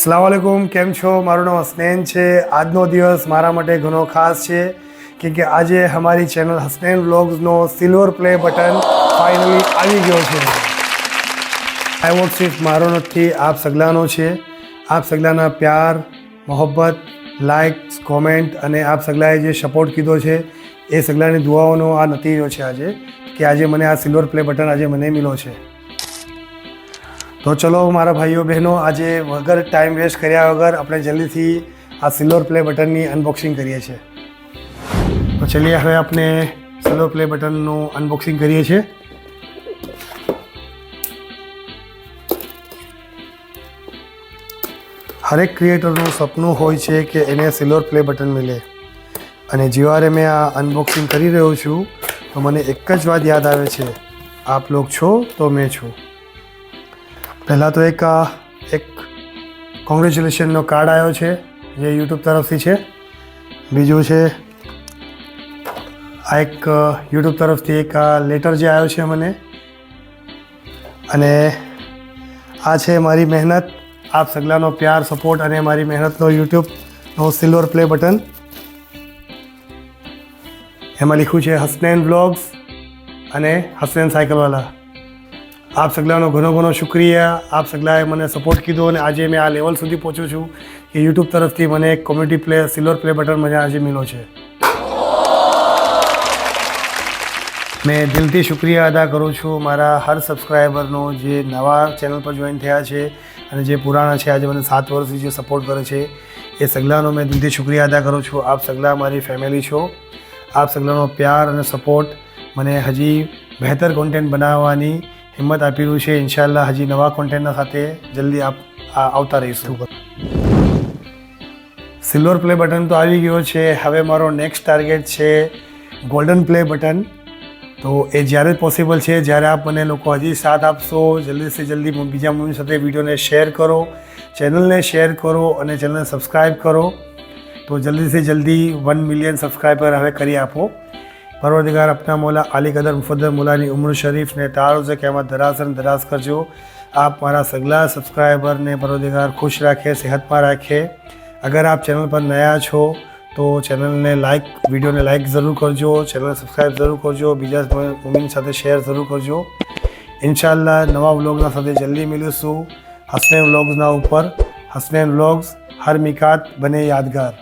अस्सलाम वालेकुम, केम छो? મારું નામ હસનૈન છે। આજનો દિવસ મારા માટે ઘણો ખાસ છે કેમ કે આજે અમારી ચેનલ હસનૈન વ્લોગ્સનો સિલ્વર પ્લે બટન ફાઇનલી આવી ગયો છે। આ એવોર્ડ સિર્ફ મારો નથી, આપ સગલાનો છે। આપ સગલાના પ્યાર, મોહબ્બત, લાઇક્સ, કોમેન્ટ અને આપ સગલાએ જે સપોર્ટ કીધો છે એ સગલાની દુઆઓનો આ નતીજો છે આજે કે આજે મને આ સિલ્વર પ્લે બટન આજે મને મળ્યો છે। तो चलो मारा भाईओ बहनों, आज वगर टाइम वेस्ट कर्या वगर अपने जल्दी थी आ सिल्वर प्ले बटन की अनबॉक्सिंग करिए छे। तो चलिए हवे अपने सिल्वर प्ले बटन नु अनबॉक्सिंग करिए छे। हरेक क्रिएटरનું સપનું હોય છે કે એને સિલ્વર પ્લે બટન મળે અને જેવારે મેં આ અનબોક્સિંગ કરી રહ્યો છું તો મને એક જ વાત યાદ આવે છે, આપ લોગ છો તો મેં છું। પહેલાં તો એક કોંગ્રેચ્યુલેશનનો કાર્ડ આવ્યો છે જે યુટ્યુબ તરફથી છે। બીજું છે આ એક યુટ્યુબ તરફથી એક લેટર જે આવ્યો છે મને, અને આ છે મારી મહેનત, આપ સગલાનો પ્યાર, સપોર્ટ અને મારી મહેનતનો યુટ્યુબનો સિલ્વર પ્લે બટન। એમાં લખ્યું છે હસનૈન વ્લોગ્સ અને હસનૈન સાયકલવાલા। आप सगलानो घणो घणो शुक्रिया। आप सगलाए मैंने सपोर्ट कीधो और आज मैं आ लेवल सुधी पहुँच्यो छूँ कि यूट्यूब तरफ थी मैंने एक comedy play silver play button मजा आज मिलो है। मैं दिल थी शुक्रिया अदा करूँ छूँ मारा हर सब्सक्राइबरनो जे नवा चैनल पर जॉइन थया छे अने जे पुराना है, आज मैंने 7 वर्षथी जे सपोर्ट करे छे ए सगलानो मैं दिल थी शुक्रिया अदा करूँ छूँ। आप सगला मारी फैमिली छो। आप सगलानो प्यार और सपोर्ट मैंने हजी बेहतर कॉन्टेंट बनाववानी हिम्मत आपी रह्यु छे। इंशाअल्लाह हजी नवा कॉन्टेंटना साथे जल्दी आप आवता रहीशुं। सिल्वर प्ले बटन तो आवी गयो छे, हवे मारो नेक्स्ट टार्गेट छे गोल्डन प्ले बटन। तो ए ज्यारे पॉसिबल छे, ज्यारे आप मने लोको हजी साथ आपशो, जल्दी से जल्दी बीजा मूवी साथे विडियोने शेर करो, चेनलने शेर करो और चेनलने सब्सक्राइब करो। तो जल्दी से जल्दी 1 मिलियन सब्सक्राइबर हवे करी आपो। परवरदिगार अपना मौला अली कदर मुफद्दल मौलानी उम्र शरीफ ने तारुज़ क़यामत दराज दराज करजो। आप मारा सगला सब्सक्राइबर ने परवरदिगार खुश रखे, सेहत में रखे। अगर आप चैनल पर नया छो तो चैनल ने लाइक, वीडियो ने लाइक ज़रूर करजो, चैनल ने सब्सक्राइब ज़रूर करजो, बीजा मुमिन साथे शेर ज़रूर करजो। इंशाअल्लाह नवा व्लॉगना साथे जल्दी मिलूँ हसनैन व्लॉग्सना ऊपर। हसनैन व्लॉग्स हर मिकात बने यादगार।